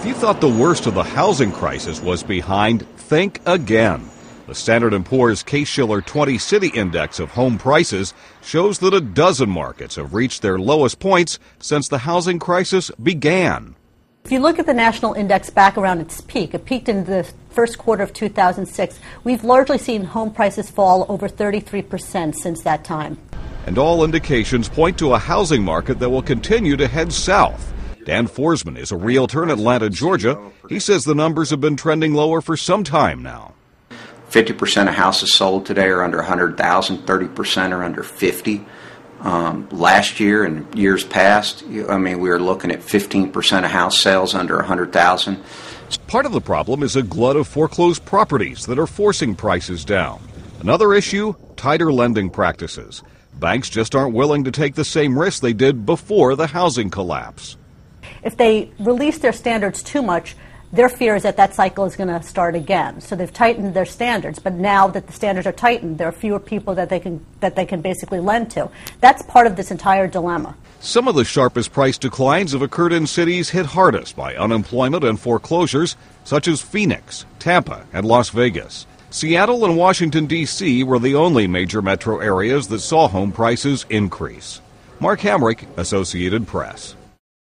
you thought the worst of the housing crisis was behind, think again. The Standard & Poor's Case-Shiller 20 City Index of home prices shows that a dozen markets have reached their lowest points since the housing crisis began. If you look at the national index back around its peak, it peaked in the first quarter of 2006. We've largely seen home prices fall over 33% since that time. And all indications point to a housing market that will continue to head south. Dan Forsman is a realtor in Atlanta, Georgia. He says the numbers have been trending lower for some time now. 50% of houses sold today are under 100,000, 30% are under 50. Last year and years past, we were looking at 15% of house sales under 100,000. Part of the problem is a glut of foreclosed properties that are forcing prices down. Another issue, tighter lending practices. Banks just aren't willing to take the same risks they did before the housing collapse. If they release their standards too much, their fear is that cycle is going to start again. So they've tightened their standards, but now that the standards are tightened, there are fewer people that they can basically lend to. That's part of this entire dilemma. Some of the sharpest price declines have occurred in cities hit hardest by unemployment and foreclosures, such as Phoenix, Tampa, and Las Vegas. Seattle and Washington, D.C. were the only major metro areas that saw home prices increase. Mark Hamrick, Associated Press.